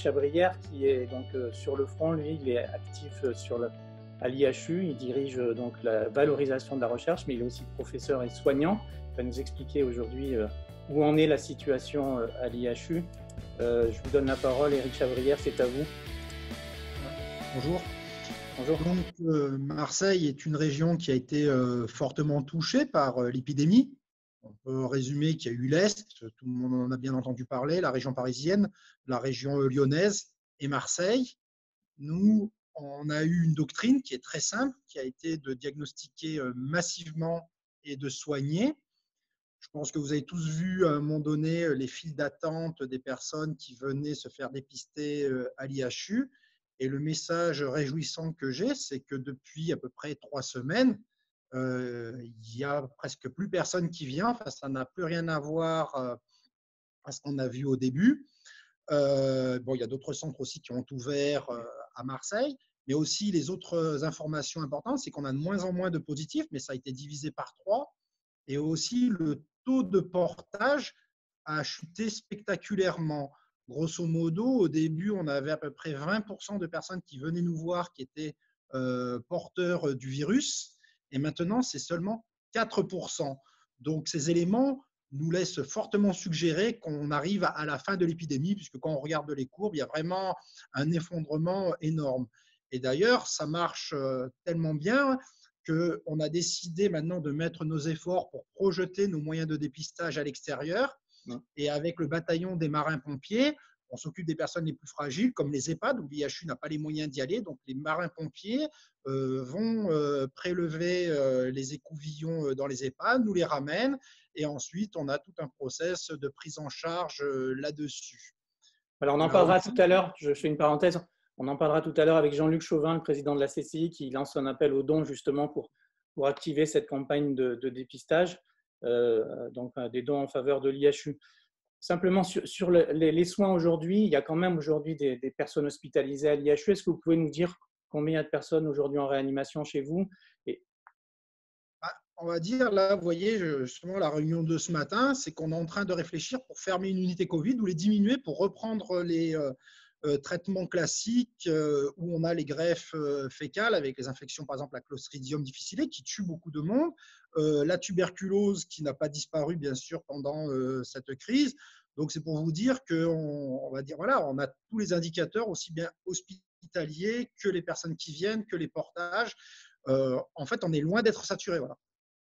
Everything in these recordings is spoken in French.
Chabrière qui est donc sur le front. Lui, il est actif à l'IHU. Il dirige donc la valorisation de la recherche, mais il est aussi professeur et soignant. Il va nous expliquer aujourd'hui où en est la situation à l'IHU. Je vous donne la parole, Éric Chabrière, c'est à vous. Bonjour. Bonjour. Donc, Marseille est une région qui a été fortement touchée par l'épidémie. On peut résumer qu'il y a eu l'Est, tout le monde en a bien entendu parler, la région parisienne, la région lyonnaise et Marseille. Nous, on a eu une doctrine qui est très simple, qui a été de diagnostiquer massivement et de soigner. Je pense que vous avez tous vu à un moment donné les files d'attente des personnes qui venaient se faire dépister à l'IHU. Et le message réjouissant que j'ai, c'est que depuis à peu près 3 semaines, il n'y a presque plus personne qui vient. Enfin, ça n'a plus rien à voir à ce qu'on a vu au début. Bon, il y a d'autres centres aussi qui ont ouvert à Marseille. Mais aussi, les autres informations importantes, c'est qu'on a de moins en moins de positifs, mais ça a été divisé par 3. Et aussi, le taux de portage a chuté spectaculairement. Grosso modo, au début, on avait à peu près 20% de personnes qui venaient nous voir qui étaient porteurs du virus. Et maintenant, c'est seulement 4%. Donc, ces éléments nous laissent fortement suggérer qu'on arrive à la fin de l'épidémie, puisque quand on regarde les courbes, il y a vraiment un effondrement énorme. Et d'ailleurs, ça marche tellement bien qu'on a décidé maintenant de mettre nos efforts pour projeter nos moyens de dépistage à l'extérieur. Et avec le bataillon des marins-pompiers, on s'occupe des personnes les plus fragiles, comme les EHPAD, où l'IHU n'a pas les moyens d'y aller. Donc, les marins-pompiers vont prélever les écouvillons dans les EHPAD, nous les ramènent, et ensuite, on a tout un process de prise en charge là-dessus. Alors, on en parlera tout à l'heure. Je fais une parenthèse. On en parlera tout à l'heure avec Jean-Luc Chauvin, le président de la CCI, qui lance un appel aux dons justement pour activer cette campagne de dépistage, donc des dons en faveur de l'IHU. Simplement, sur les soins aujourd'hui, il y a quand même aujourd'hui des personnes hospitalisées à l'IHU. Est-ce que vous pouvez nous dire combien il y a de personnes aujourd'hui en réanimation chez vous? On va dire, là, vous voyez, justement, la réunion de ce matin, c'est qu'on est en train de réfléchir pour fermer une unité Covid ou les diminuer pour reprendre les traitements classiques où on a les greffes fécales avec les infections, par exemple la Clostridium difficile qui tue beaucoup de monde, la tuberculose qui n'a pas disparu bien sûr pendant cette crise. Donc c'est pour vous dire qu'on va dire voilà, on a tous les indicateurs aussi bien hospitaliers que les personnes qui viennent, que les portages. En fait, on est loin d'être saturé. Voilà.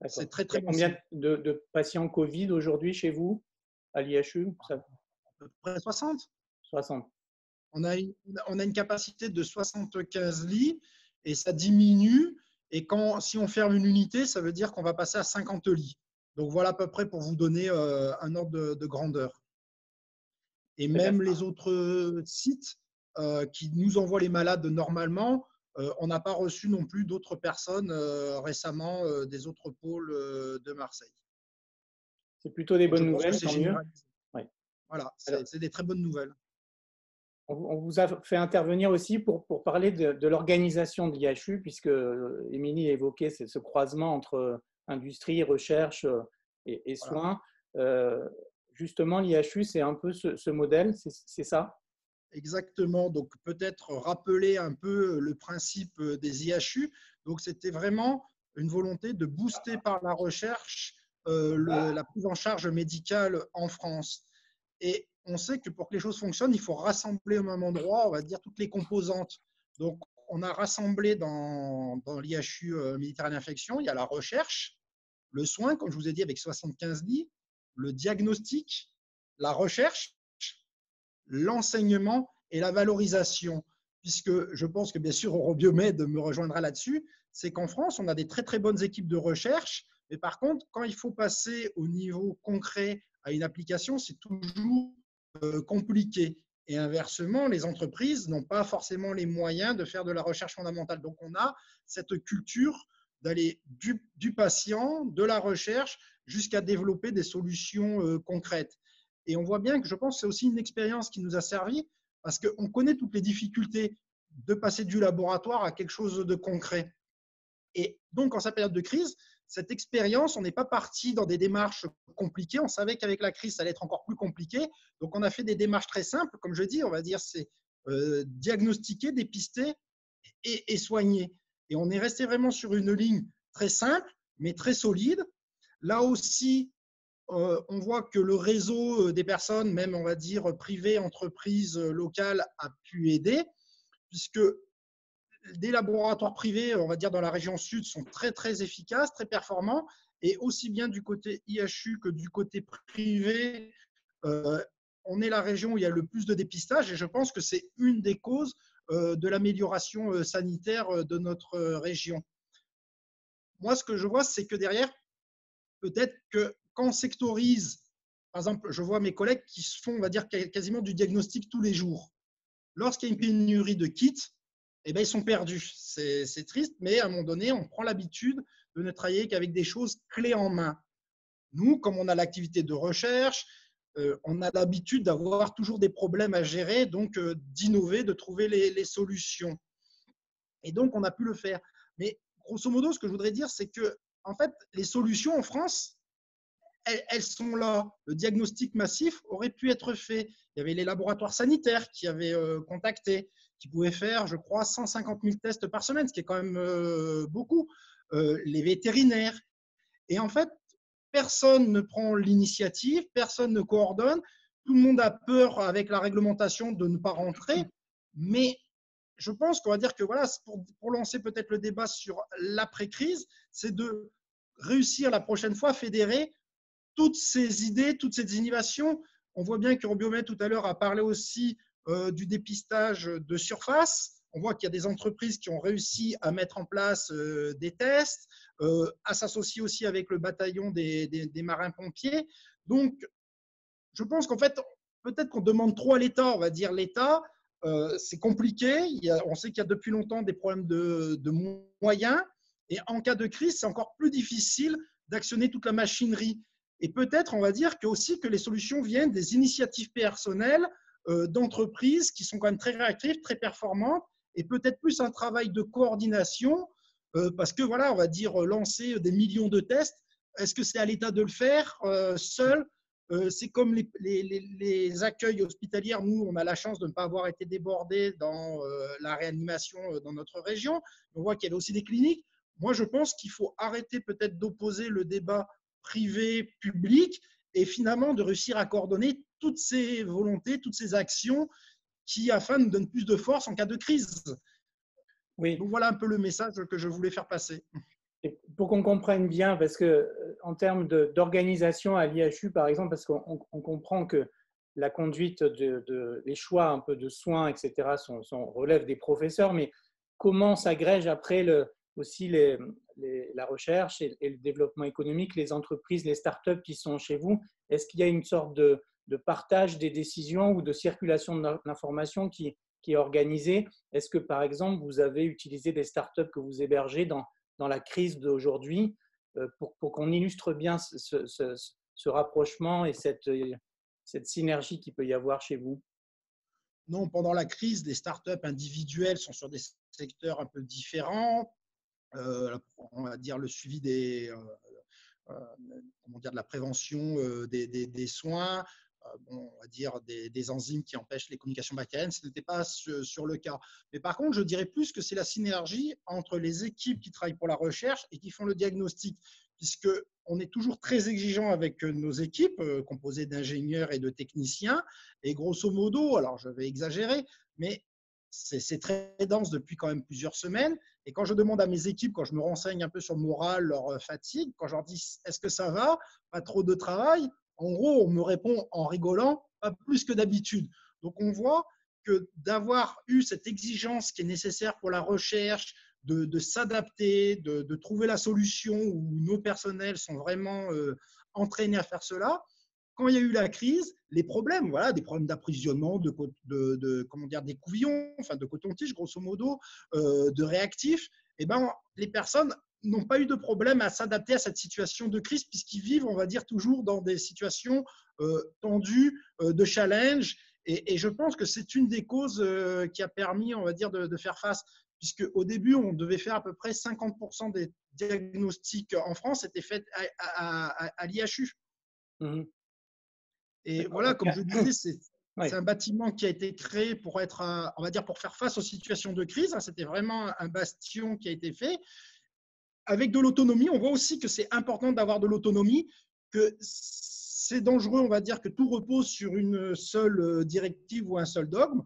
C'est très très bon. Combien de patients Covid aujourd'hui chez vous à l'IHU? À peu près 60. 60. On a une capacité de 75 lits et ça diminue. Et si on ferme une unité, ça veut dire qu'on va passer à 50 lits. Donc voilà à peu près pour vous donner un ordre de grandeur. Et même les autres sites qui nous envoient les malades normalement, on n'a pas reçu non plus d'autres personnes récemment des autres pôles de Marseille. C'est plutôt des bonnes nouvelles, tant mieux. Ouais. Voilà, c'est des très bonnes nouvelles. On vous a fait intervenir aussi pour parler de l'organisation de l'IHU, puisque Émilie a évoqué ce croisement entre industrie, recherche et soins. Voilà. Justement, l'IHU, c'est un peu ce modèle, c'est ça? Exactement. Donc, peut-être rappeler un peu le principe des IHU. Donc, c'était vraiment une volonté de booster par la recherche la prise en charge médicale en France. Et on sait que pour que les choses fonctionnent, il faut rassembler au même endroit, on va dire, toutes les composantes. Donc, on a rassemblé dans l'IHU Méditerranée Infection, il y a la recherche, le soin, comme je vous ai dit, avec 75 lits, le diagnostic, la recherche, l'enseignement et la valorisation. Puisque je pense que, bien sûr, Eurobiomed me rejoindra là-dessus, c'est qu'en France, on a des très, très bonnes équipes de recherche, mais par contre, quand il faut passer au niveau concret à une application, c'est toujours compliqué. Et inversement, les entreprises n'ont pas forcément les moyens de faire de la recherche fondamentale. Donc, on a cette culture d'aller du patient, de la recherche, jusqu'à développer des solutions concrètes. Et on voit bien que je pense que c'est aussi une expérience qui nous a servi parce qu'on connaît toutes les difficultés de passer du laboratoire à quelque chose de concret. Et donc, en sa période de crise, cette expérience, on n'est pas parti dans des démarches compliquées. On savait qu'avec la crise, ça allait être encore plus compliqué. Donc, on a fait des démarches très simples. Comme je dis, on va dire, c'est diagnostiquer, dépister et soigner. Et on est resté vraiment sur une ligne très simple, mais très solide. Là aussi, on voit que le réseau des personnes, même on va dire privées, entreprises locales, a pu aider, puisque des laboratoires privés, on va dire dans la région sud, sont très très efficaces, très performants, et aussi bien du côté IHU que du côté privé, euh, on est la région où il y a le plus de dépistage, et je pense que c'est une des causes de l'amélioration sanitaire de notre région. Moi, ce que je vois, c'est que derrière, peut-être que quand on sectorise, par exemple, je vois mes collègues qui se font, on va dire, quasiment du diagnostic tous les jours. Lorsqu'il y a une pénurie de kits, eh bien, ils sont perdus. C'est triste, mais à un moment donné, on prend l'habitude de ne travailler qu'avec des choses clés en main. Nous, comme on a l'activité de recherche, on a l'habitude d'avoir toujours des problèmes à gérer, donc d'innover, de trouver les solutions. Et donc, on a pu le faire. Mais grosso modo, ce que je voudrais dire, c'est que, en fait, les solutions en France, elles sont là. Le diagnostic massif aurait pu être fait. Il y avait les laboratoires sanitaires qui avaient contacté, qui pouvaient faire, je crois, 150 000 tests par semaine, ce qui est quand même beaucoup. Les vétérinaires. Et en fait, personne ne prend l'initiative, personne ne coordonne. Tout le monde a peur avec la réglementation de ne pas rentrer. Mais je pense qu'on va dire que voilà, pour lancer peut-être le débat sur l'après-crise, c'est de réussir la prochaine fois à fédérer toutes ces idées, toutes ces innovations. On voit bien que Robiomed tout à l'heure a parlé aussi du dépistage de surface. On voit qu'il y a des entreprises qui ont réussi à mettre en place des tests, à s'associer aussi avec le bataillon des marins-pompiers. Donc, je pense qu'en fait, peut-être qu'on demande trop à l'État. On va dire l'État, c'est compliqué. On sait qu'il y a depuis longtemps des problèmes de moyens. Et en cas de crise, c'est encore plus difficile d'actionner toute la machinerie. Et peut-être, on va dire que aussi que les solutions viennent des initiatives personnelles d'entreprises qui sont quand même très réactives, très performantes, et peut-être plus un travail de coordination, parce que voilà, on va dire lancer des millions de tests. Est-ce que c'est à l'État de le faire seul? C'est comme les accueils hospitaliers. Nous, on a la chance de ne pas avoir été débordés dans la réanimation dans notre région. On voit qu'il y avait aussi des cliniques. Moi, je pense qu'il faut arrêter peut-être d'opposer le débat privé-public et finalement de réussir à coordonner toutes ces volontés, toutes ces actions qui, afin, nous donnent plus de force en cas de crise. Oui. Donc, voilà un peu le message que je voulais faire passer. Et pour qu'on comprenne bien, parce que en termes d'organisation à l'IHU, par exemple, parce qu'on comprend que la conduite les choix un peu de soins, etc., relèvent des professeurs, mais comment s'agrègent après aussi la recherche et le développement économique, les entreprises, les startups qui sont chez vous? Est-ce qu'il y a une sorte de partage des décisions ou de circulation de l'information qui est organisée? Est-ce que, par exemple, vous avez utilisé des startups que vous hébergez dans la crise d'aujourd'hui pour qu'on illustre bien ce rapprochement et cette synergie qu'il peut y avoir chez vous? Non, pendant la crise, les startups individuelles sont sur des secteurs un peu différents. On va dire le suivi de la prévention des soins, on va dire des enzymes qui empêchent les communications bactériennes, ce n'était pas sur le cas. Mais par contre, je dirais plus que c'est la synergie entre les équipes qui travaillent pour la recherche et qui font le diagnostic, puisqu'on est toujours très exigeant avec nos équipes composées d'ingénieurs et de techniciens. Et grosso modo, alors je vais exagérer, mais c'est très dense depuis quand même plusieurs semaines. Et quand je demande à mes équipes, quand je me renseigne un peu sur le moral, leur fatigue, quand je leur dis est-ce que ça va, pas trop de travail, en gros, on me répond en rigolant, pas plus que d'habitude. Donc, on voit que d'avoir eu cette exigence qui est nécessaire pour la recherche, de s'adapter, de trouver la solution où nos personnels sont vraiment entraînés à faire cela. Quand il y a eu la crise, les problèmes, voilà, des problèmes d'approvisionnement, comment dire, des couvillons, enfin de coton-tige, grosso modo, de réactifs, eh ben, les personnes n'ont pas eu de problème à s'adapter à cette situation de crise puisqu'ils vivent, on va dire, toujours dans des situations tendues, de challenge. Et je pense que c'est une des causes qui a permis, on va dire, de faire face. Puisqu'au début, on devait faire à peu près 50% des diagnostics en France étaient faits à l'IHU. Et voilà, comme je disais, Oui, C'est un bâtiment qui a été créé pour être, on va dire, pour faire face aux situations de crise. C'était vraiment un bastion qui a été fait avec de l'autonomie. On voit aussi que c'est important d'avoir de l'autonomie, que c'est dangereux, on va dire, que tout repose sur une seule directive ou un seul dogme.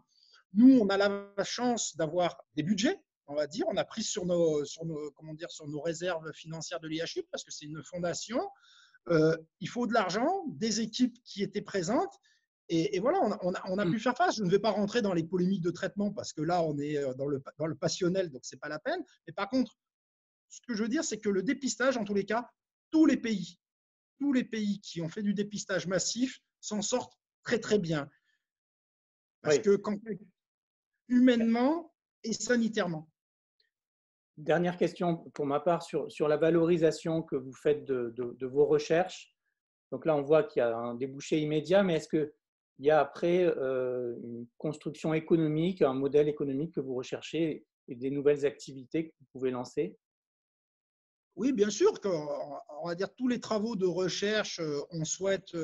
Nous, on a la chance d'avoir des budgets, on va dire. On a pris comment dire, sur nos réserves financières de l'IHU parce que c'est une fondation. Il faut de l'argent, des équipes qui étaient présentes. Et voilà, on a pu faire face. Je ne vais pas rentrer dans les polémiques de traitement parce que là, on est dans le passionnel, donc ce n'est pas la peine. Mais par contre, ce que je veux dire, c'est que le dépistage, en tous les cas, tous les pays, tous les pays qui ont fait du dépistage massif s'en sortent très, très bien. Parce oui. que humainement et sanitairement. Dernière question pour ma part sur la valorisation que vous faites de vos recherches. Donc là, on voit qu'il y a un débouché immédiat, mais est-ce qu'il y a après une construction économique, un modèle économique que vous recherchez et des nouvelles activités que vous pouvez lancer? Oui, bien sûr, on va dire tous les travaux de recherche, on souhaite,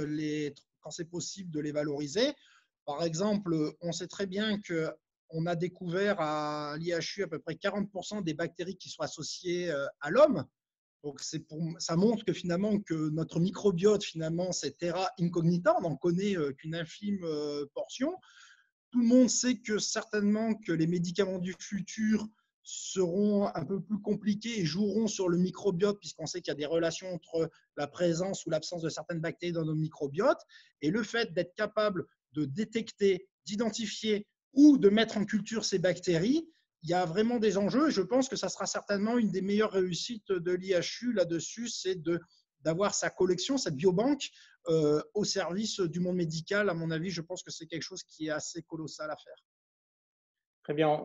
quand c'est possible, de les valoriser. Par exemple, on sait très bien qu'on a découvert à l'IHU à peu près 40% des bactéries qui sont associées à l'homme. Donc, ça montre que finalement, que notre microbiote, finalement, c'est terra incognita, on n'en connaît qu'une infime portion. Tout le monde sait que certainement que les médicaments du futur seront un peu plus compliqués et joueront sur le microbiote, puisqu'on sait qu'il y a des relations entre la présence ou l'absence de certaines bactéries dans nos microbiotes. Et le fait d'être capable de détecter, d'identifier ou de mettre en culture ces bactéries, il y a vraiment des enjeux. Et je pense que ça sera certainement une des meilleures réussites de l'IHU là-dessus, c'est d'avoir sa collection, cette biobanque, au service du monde médical. À mon avis, je pense que c'est quelque chose qui est assez colossal à faire. Très bien.